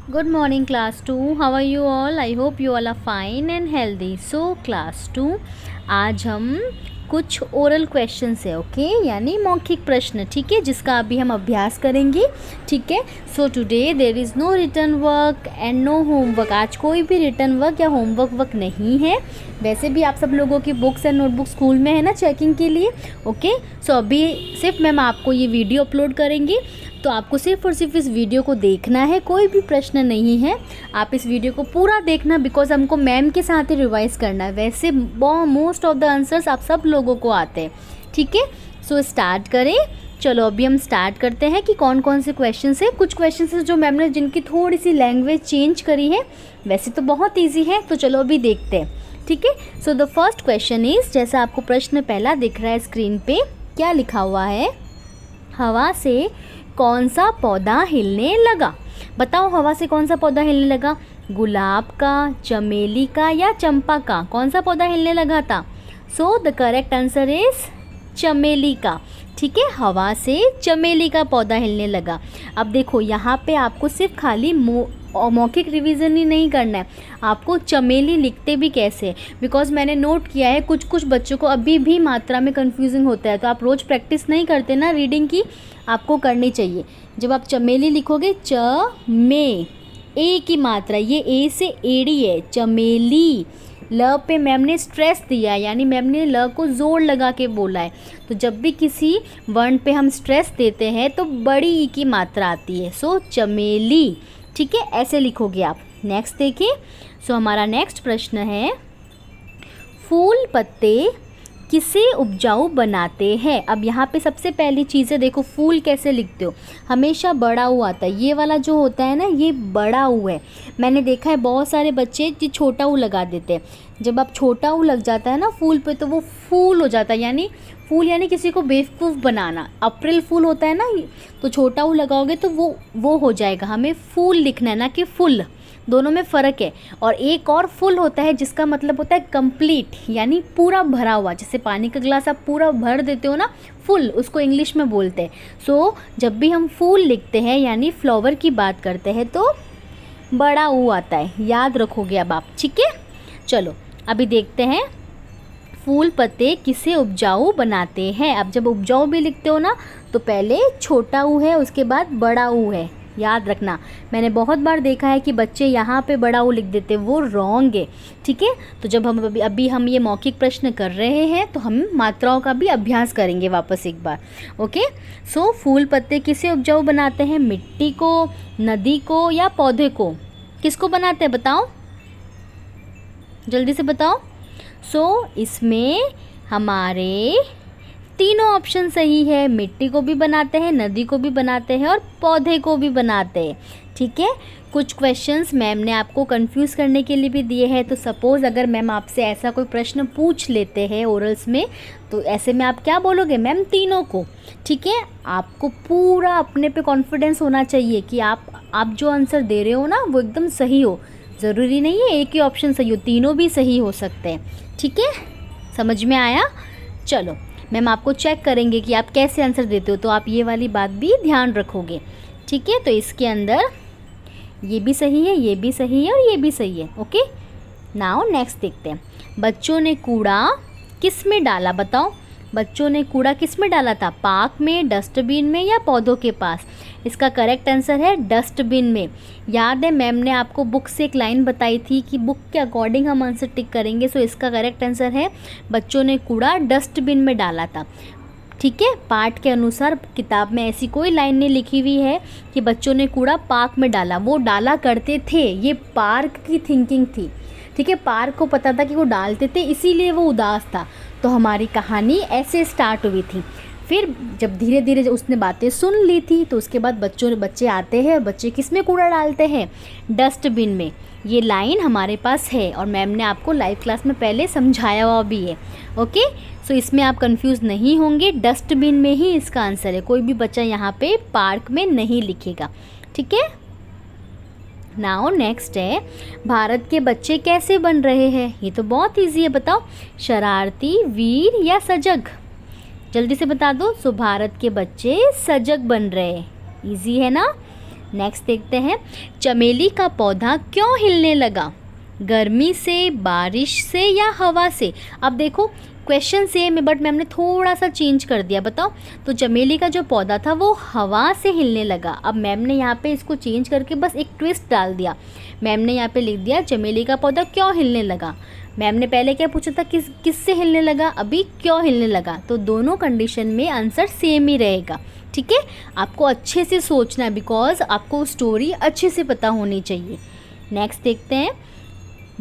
Good morning class 2. How are you all? I hope you all are fine and healthy. So class 2, आज हम कुछ oral questions है okay यानी मौखिक प्रश्न, ठीक है, जिसका अभी हम अभ्यास करेंगे, ठीक है। So today there is no return work and no homework. आज कोई भी रिटर्न वर्क या होमवर्क नहीं है। वैसे भी आप सब लोगों की बुक्स एंड नोटबुक स्कूल में है ना चेकिंग के लिए, ओके। सो अभी सिर्फ मैम आपको ये वीडियो अपलोड करेंगे, तो आपको सिर्फ और सिर्फ इस वीडियो को देखना है, कोई भी प्रश्न नहीं है। आप इस वीडियो को पूरा देखना बिकॉज हमको मैम के साथ ही रिवाइज करना है। वैसे मोस्ट ऑफ द आंसर्स आप सब लोगों को आते हैं, ठीक है। सो स्टार्ट करें। चलो अभी हम स्टार्ट करते हैं कि कौन कौन से क्वेश्चन है। कुछ क्वेश्चन है जो मैम ने जिनकी थोड़ी सी लैंग्वेज चेंज करी है, वैसे तो बहुत ईजी है, तो चलो अभी देखते हैं, ठीक है। So the first question is, जैसा आपको प्रश्न पहला दिख रहा है स्क्रीन पे, क्या लिखा हुआ है, हवा से कौन सा पौधा हिलने लगा। बताओ हवा से कौन सा पौधा हिलने लगा, गुलाब का, चमेली का या चंपा का, कौन सा पौधा हिलने लगा था। So the correct answer is चमेली का, ठीक है। हवा से चमेली का पौधा हिलने लगा। अब देखो यहाँ पे आपको सिर्फ खाली मौखिक रिवीजन ही नहीं करना है, आपको चमेली लिखते भी कैसे, बिकॉज मैंने नोट किया है कुछ बच्चों को अभी भी मात्रा में कन्फ्यूजिंग होता है। तो आप रोज़ प्रैक्टिस नहीं करते ना रीडिंग की, आपको करनी चाहिए। जब आप चमेली लिखोगे, च में ए की मात्रा, ये ए से एड़ी है, चमेली। ल पे मैम ने स्ट्रेस दिया है, यानी मैम ने ल को जोर लगा के बोला है। तो जब भी किसी वर्ण पे हम स्ट्रेस देते हैं तो बड़ी ई की मात्रा आती है। सो चमेली, ठीक है, ऐसे लिखोगे आप। नेक्स्ट देखिए। सो हमारा नेक्स्ट प्रश्न है, फूल पत्ते किसे उपजाऊ बनाते हैं। अब यहाँ पे सबसे पहली चीज़ है, देखो फूल कैसे लिखते हो, हमेशा बड़ा ऊ आता है। ये वाला जो होता है ना, ये बड़ा ऊ है। मैंने देखा है बहुत सारे बच्चे ये छोटा ऊ लगा देते हैं। जब आप छोटा ऊ लग जाता है ना फूल पे, तो वो फूल हो जाता है, यानी फूल यानी किसी को बेवकूफ़ बनाना। अप्रैल फूल होता है ना, तो छोटा ऊ लगाओगे तो वो हो जाएगा। हमें फूल लिखना है ना कि फुल, दोनों में फ़र्क है। और एक और फुल होता है जिसका मतलब होता है कंप्लीट, यानी पूरा भरा हुआ। जैसे पानी का गिलास आप पूरा भर देते हो ना, फुल, उसको इंग्लिश में बोलते हैं। सो जब भी हम फूल लिखते हैं यानी फ्लावर की बात करते हैं तो बड़ा ऊ आता है, याद रखोगे अब आप, ठीक है। चलो अभी देखते हैं, फूल पत्ते किसे उपजाऊ बनाते हैं। अब जब उपजाऊ भी लिखते हो ना, तो पहले छोटा ऊ है, उसके बाद बड़ा ऊ है, याद रखना। मैंने बहुत बार देखा है कि बच्चे यहाँ पे बड़ा ऊ लिख देते, वो रॉन्ग है, ठीक है। तो जब हम अभी हम ये मौखिक प्रश्न कर रहे हैं तो हम मात्राओं का भी अभ्यास करेंगे वापस एक बार, ओके। सो फूल पत्ते किसे उपजाऊ बनाते हैं, मिट्टी को, नदी को या पौधे को, किसको बनाते हैं बताओ, जल्दी से बताओ। सो इसमें हमारे तीनों ऑप्शन सही है, मिट्टी को भी बनाते हैं, नदी को भी बनाते हैं और पौधे को भी बनाते हैं, ठीक है। कुछ क्वेश्चंस मैम ने आपको कंफ्यूज करने के लिए भी दिए हैं। तो सपोज़ अगर मैम आपसे ऐसा कोई प्रश्न पूछ लेते हैं ओरल्स में, तो ऐसे में आप क्या बोलोगे, मैम तीनों को, ठीक है। आपको पूरा अपने पे कॉन्फिडेंस होना चाहिए कि आप जो आंसर दे रहे हो ना वो एकदम सही हो। ज़रूरी नहीं है एक ही ऑप्शन सही हो, तीनों भी सही हो सकते हैं, ठीक है। समझ में आया। चलो मैम आपको चेक करेंगे कि आप कैसे आंसर देते हो, तो आप ये वाली बात भी ध्यान रखोगे, ठीक है। तो इसके अंदर ये भी सही है, ये भी सही है और ये भी सही है, ओके। नाउ नेक्स्ट देखते हैं, बच्चों ने कूड़ा किस में डाला, बताओ बच्चों ने कूड़ा किस में डाला था, पार्क में, डस्टबिन में या पौधों के पास। इसका करेक्ट आंसर है डस्टबिन में। याद है मैम ने आपको बुक से एक लाइन बताई थी कि बुक के अकॉर्डिंग हम आंसर टिक करेंगे। सो इसका करेक्ट आंसर है बच्चों ने कूड़ा डस्टबिन में डाला था, ठीक है। पाठ के अनुसार किताब में ऐसी कोई लाइन नहीं लिखी हुई है कि बच्चों ने कूड़ा पार्क में डाला, वो डाला करते थे, ये पार्क की थिंकिंग थी, ठीक है। पार्क को पता था कि वो डालते थे, इसीलिए वो उदास था। तो हमारी कहानी ऐसे स्टार्ट हुई थी। फिर जब धीरे धीरे उसने बातें सुन ली थी, तो उसके बाद बच्चे आते हैं, बच्चे किस में कूड़ा डालते हैं, डस्टबिन में। ये लाइन हमारे पास है और मैम ने आपको लाइव क्लास में पहले समझाया हुआ भी है, ओके। सो इसमें आप कंफ्यूज नहीं होंगे, डस्टबिन में ही इसका आंसर है। कोई भी बच्चा यहाँ पे पार्क में नहीं लिखेगा, ठीक है। नाउ नेक्स्ट है, भारत के बच्चे कैसे बन रहे हैं। ये तो बहुत इजी है, बताओ शरारती, वीर या सजग, जल्दी से बता दो। सो भारत के बच्चे सजग बन रहे हैं, इजी है ना। नेक्स्ट देखते हैं, चमेली का पौधा क्यों हिलने लगा? गर्मी से, बारिश से या हवा से? अब देखो क्वेश्चन सेम है बट मैम ने थोड़ा सा चेंज कर दिया। बताओ, तो चमेली का जो पौधा था वो हवा से हिलने लगा। अब मैम ने यहाँ पे इसको चेंज करके बस एक ट्विस्ट डाल दिया। मैम ने यहाँ पे लिख दिया चमेली का पौधा क्यों हिलने लगा। मैम ने पहले क्या पूछा था, किससे हिलने लगा, अभी क्यों हिलने लगा। तो दोनों कंडीशन में आंसर सेम ही रहेगा। ठीक है, आपको अच्छे से सोचना है बिकॉज आपको स्टोरी अच्छे से पता होनी चाहिए। नेक्स्ट देखते हैं,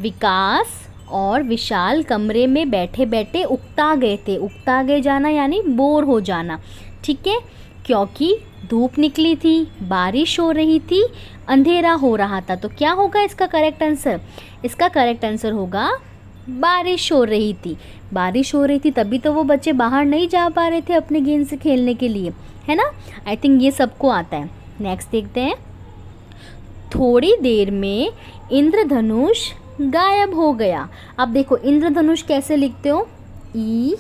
विकास और विशाल कमरे में बैठे बैठे उकता गए थे। उकता गए जाना यानी बोर हो जाना। ठीक है, क्योंकि धूप निकली थी, बारिश हो रही थी, अंधेरा हो रहा था। तो क्या होगा इसका करेक्ट आंसर? इसका करेक्ट आंसर होगा बारिश हो रही थी। बारिश हो रही थी तभी तो वो बच्चे बाहर नहीं जा पा रहे थे अपने गेंद से खेलने के लिए, है ना। आई थिंक ये सबको आता है। नेक्स्ट देखते हैं, थोड़ी देर में इंद्रधनुष गायब हो गया। अब देखो इंद्रधनुष कैसे लिखते हो, ई,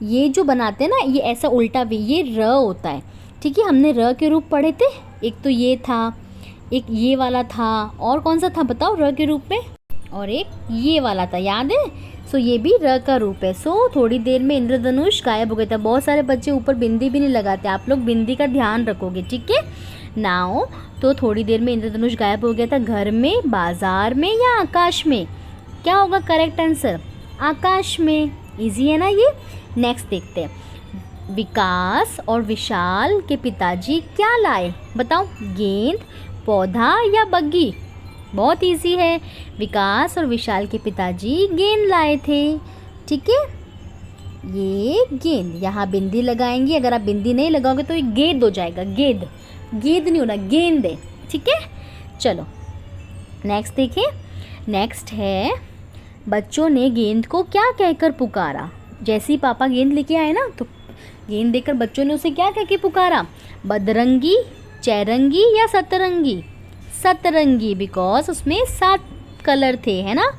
ये जो बनाते हैं ना ये ऐसा उल्टा भी, ये र होता है। ठीक है, हमने र के रूप पढ़े थे, एक तो ये था, एक ये वाला था, और कौन सा था बताओ र के रूप में, और एक ये वाला था, याद है। सो ये भी र का रूप है। सो थोड़ी देर में इंद्रधनुष गायब हो गया था। बहुत सारे बच्चे ऊपर बिंदी भी नहीं लगाते, आप लोग बिंदी का ध्यान रखोगे। ठीक है, नाउ तो थोड़ी देर में इंद्रधनुष गायब हो गया था। घर में, बाजार में या आकाश में? क्या होगा करेक्ट आंसर? आकाश में। इजी है ना ये। नेक्स्ट देखते हैं, विकास और विशाल के पिताजी क्या लाए? बताओ, गेंद, पौधा या बग्गी? बहुत इजी है, विकास और विशाल के पिताजी गेंद लाए थे। ठीक है, ये गेंद, यहाँ बिंदी लगाएंगे। अगर आप बिंदी नहीं लगाओगे तो ये गेंद हो जाएगा, गेंद। गेंद नहीं होना, गेंद है। ठीक है, चलो नेक्स्ट देखें। नेक्स्ट है, बच्चों ने गेंद को क्या कहकर पुकारा? जैसे ही पापा गेंद लेके आए ना तो गेंद देकर बच्चों ने उसे क्या कह के पुकारा? बदरंगी, चैरंगी या सतरंगी? सतरंगी, बिकॉज उसमें 7 कलर थे, है ना।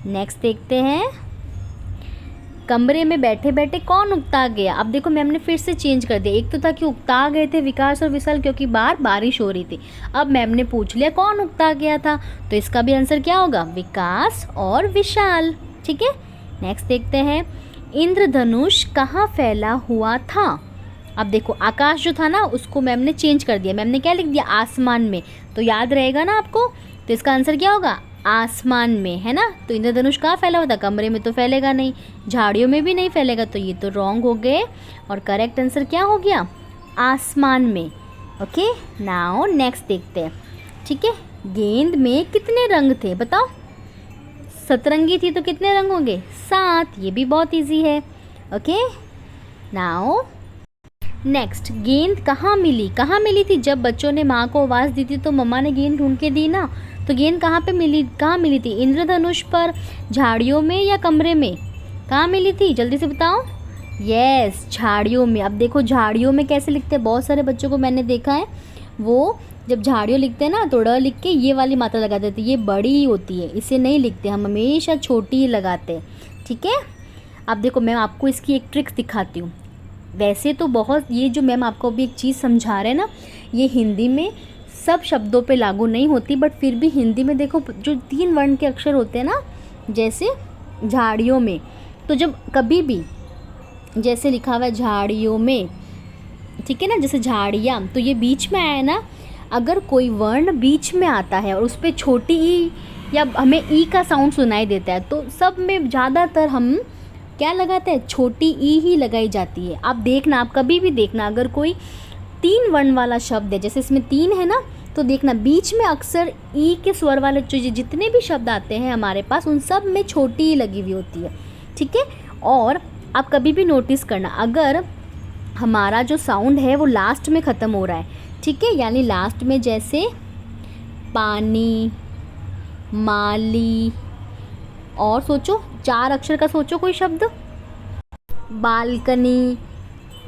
नेक्स्ट देखते हैं, कमरे में बैठे बैठे कौन उकता गया? अब देखो मैम ने फिर से चेंज कर दिया। एक तो था कि उकता गए थे विकास और विशाल क्योंकि बाहर बारिश हो रही थी। अब मैम ने पूछ लिया कौन उकता गया था, तो इसका भी आंसर क्या होगा? विकास और विशाल। ठीक है, नेक्स्ट देखते हैं, इंद्रधनुष कहाँ फैला हुआ था? अब देखो आकाश जो था ना उसको मैम ने चेंज कर दिया। मैम ने क्या लिख दिया? आसमान में। तो याद रहेगा ना आपको, तो इसका आंसर क्या होगा? आसमान में, है ना। तो इंद्रधनुष कहाँ फैला हुआ था? कमरे में तो फैलेगा नहीं, झाड़ियों में भी नहीं फैलेगा, तो ये तो रॉन्ग हो गए। और करेक्ट आंसर क्या हो गया? आसमान में। ओके, नाउ नेक्स्ट देखते हैं। ठीक है, गेंद में कितने रंग थे? बताओ, सतरंगी थी तो कितने रंग होंगे? 7। ये भी बहुत इजी है। ओके, नाउ नेक्स्ट, गेंद कहाँ मिली? कहाँ मिली थी? जब बच्चों ने माँ को आवाज़ दी थी तो मम्मा ने गेंद ढूंढ के दी ना। तो गेंद कहाँ पे मिली? कहाँ मिली थी? इंद्रधनुष पर, झाड़ियों में या कमरे में? कहाँ मिली थी? जल्दी से बताओ। यस, झाड़ियों में। अब देखो झाड़ियों में कैसे लिखते हैं, बहुत सारे बच्चों को मैंने देखा है वो जब झाड़ियों लिखते हैं ना तो ड़ लिख के ये वाली मात्रा लगा देते हैं, ये बड़ी ही होती है, इसे नहीं लिखते, हम हमेशा छोटी ही लगाते हैं। ठीक है, अब देखो मैं आपको इसकी एक ट्रिक्स दिखाती हूँ। वैसे तो बहुत, ये जो मैम आपको अभी एक चीज़ समझा रहे हैं ना, ये हिंदी में सब शब्दों पे लागू नहीं होती, बट फिर भी हिंदी में देखो जो 3 वर्ण के अक्षर होते हैं ना, जैसे झाड़ियों में, तो जब कभी भी जैसे लिखा हुआ है झाड़ियों में, ठीक है ना, जैसे झाड़ियाँ, तो ये बीच में आया है ना, अगर कोई वर्ण बीच में आता है और उस पर छोटी ई या हमें ई का साउंड सुनाई देता है, तो सब में ज़्यादातर हम क्या लगाते हैं? छोटी ई ही लगाई जाती है। आप देखना, आप कभी भी देखना, अगर कोई 3 वर्ण वाला शब्द है, जैसे इसमें 3 है ना, तो देखना बीच में अक्सर ई के स्वर वाले जितने भी शब्द आते हैं हमारे पास, उन सब में छोटी ई लगी हुई होती है। ठीक है, और आप कभी भी नोटिस करना, अगर हमारा जो साउंड है वो लास्ट में ख़त्म हो रहा है, ठीक है, यानी लास्ट में जैसे पानी, माली, और सोचो 4 अक्षर का सोचो कोई शब्द, बालकनी।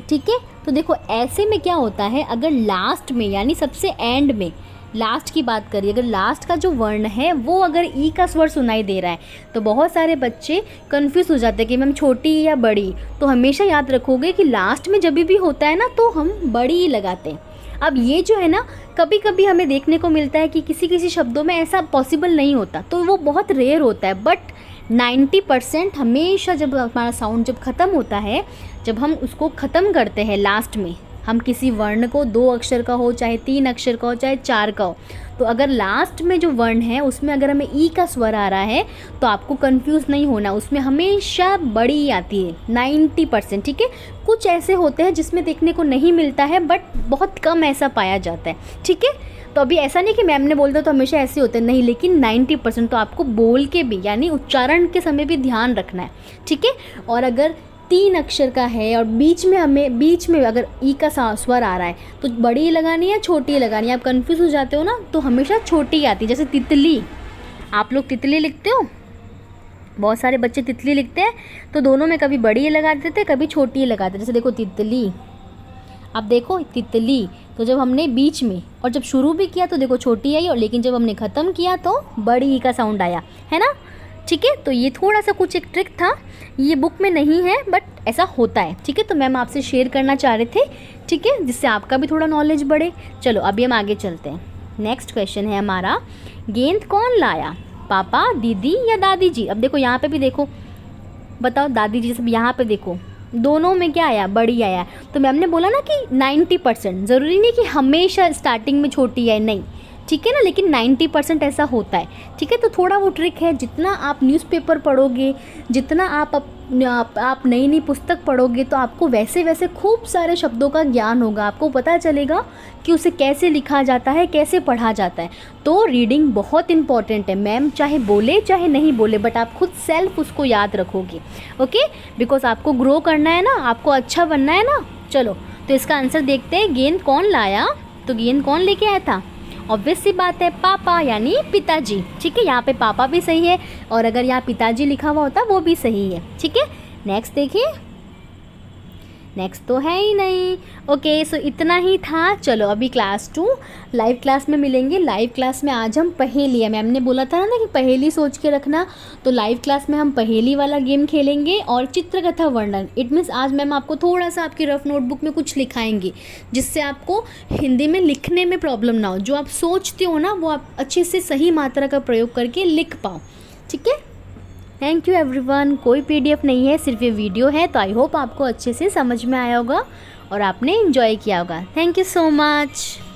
ठीक है, तो देखो ऐसे में क्या होता है, अगर लास्ट में यानी सबसे एंड में, लास्ट की बात करिए, अगर लास्ट का जो वर्ण है वो अगर ई का स्वर सुनाई दे रहा है, तो बहुत सारे बच्चे कंफ्यूज हो जाते हैं कि मैम छोटी या बड़ी। तो हमेशा याद रखोगे कि लास्ट में जब भी होता है ना तो हम बड़ी ही लगाते हैं। अब ये जो है ना, कभी कभी हमें देखने को मिलता है कि किसी किसी शब्दों में ऐसा पॉसिबल नहीं होता, तो वो बहुत रेयर होता है, बट 90% हमेशा जब हमारा साउंड जब ख़त्म होता है, जब हम उसको ख़त्म करते हैं लास्ट में, हम किसी वर्ण को 2 अक्षर का हो, चाहे 3 अक्षर का हो, चाहे 4 का हो, तो अगर लास्ट में जो वर्ण है उसमें अगर हमें ई का स्वर आ रहा है तो आपको कंफ्यूज नहीं होना, उसमें हमेशा बड़ी ई आती है 90%, ठीक है। कुछ ऐसे होते हैं जिसमें देखने को नहीं मिलता है, बट बहुत कम ऐसा पाया जाता है, ठीक है। तो अभी ऐसा नहीं कि मैम ने बोल दिया तो हमेशा ऐसे होते हैं, नहीं, लेकिन 90% तो आपको बोल के भी यानी उच्चारण के समय भी ध्यान रखना है, ठीक है। और अगर 3 अक्षर का है और बीच में अगर ई का स्वर आ रहा है तो बड़ी ई लगानी है, छोटी ई लगानी है, आप कंफ्यूज हो जाते हो ना, तो हमेशा छोटी आती है। जैसे तितली, आप लोग तितली लिखते हो, बहुत सारे बच्चे तितली लिखते हैं, तो दोनों में कभी बड़ी ई लगा देते, कभी छोटी ई लगा देते। जैसे देखो तितली, अब देखो तितली, तो जब हमने बीच में और जब शुरू भी किया तो देखो छोटी आई, और लेकिन जब हमने ख़त्म किया तो बड़ी ई का साउंड आया, है ना, ठीक है। तो ये थोड़ा सा कुछ एक ट्रिक था, ये बुक में नहीं है बट ऐसा होता है, ठीक है। तो मैम आपसे शेयर करना चाह रहे थे, ठीक है, जिससे आपका भी थोड़ा नॉलेज बढ़े। चलो अभी हम आगे चलते हैं। नेक्स्ट क्वेश्चन है हमारा, गेंद कौन लाया, पापा, दीदी या दादी जी। अब देखो यहाँ पे भी देखो, बताओ दादी जी, सब यहाँ पे देखो, दोनों में क्या आया, बड़ी आया। तो मैम ने बोला ना कि 90%, ज़रूरी नहीं कि हमेशा स्टार्टिंग में छोटी आए, नहीं, ठीक है ना, लेकिन 90% ऐसा होता है, ठीक है। तो थोड़ा वो ट्रिक है, जितना आप न्यूज़पेपर पढ़ोगे, जितना आप नई नई पुस्तक पढ़ोगे, तो आपको वैसे वैसे खूब सारे शब्दों का ज्ञान होगा, आपको पता चलेगा कि उसे कैसे लिखा जाता है, कैसे पढ़ा जाता है। तो रीडिंग बहुत इंपॉर्टेंट है, मैम चाहे बोले चाहे नहीं बोले, बट आप खुद सेल्फ उसको याद रखोगे, ओके, बिकॉज आपको ग्रो करना है ना, आपको अच्छा बनना है ना। चलो तो इसका आंसर देखते हैं, गेंद कौन लाया, तो गेंद कौन लेके आया था, ऑब्वियस सी बात है, पापा यानी पिताजी, ठीक है। यहाँ पे पापा भी सही है, और अगर यहाँ पिताजी लिखा हुआ होता वो भी सही है, ठीक है। नेक्स्ट देखिए, नेक्स्ट तो है ही नहीं, ओके, सो इतना ही था। चलो अभी क्लास 2 लाइव क्लास में मिलेंगे। लाइव क्लास में आज हम पहेली है, मैम ने बोला था ना कि पहेली सोच के रखना, तो लाइव क्लास में हम पहेली वाला गेम खेलेंगे और चित्रकथा वर्णन। इट मीन्स आज मैम आपको थोड़ा सा आपकी रफ नोटबुक में कुछ लिखाएंगे, जिससे आपको हिंदी में लिखने में प्रॉब्लम ना हो, जो आप सोचते हो ना वो आप अच्छे से सही मात्रा का प्रयोग करके लिख पाओ, ठीक है। Thank you everyone. कोई पीडीएफ नहीं है, सिर्फ ये वीडियो है, तो आई होप आपको अच्छे से समझ में आया होगा और आपने एंजॉय किया होगा। Thank you so much.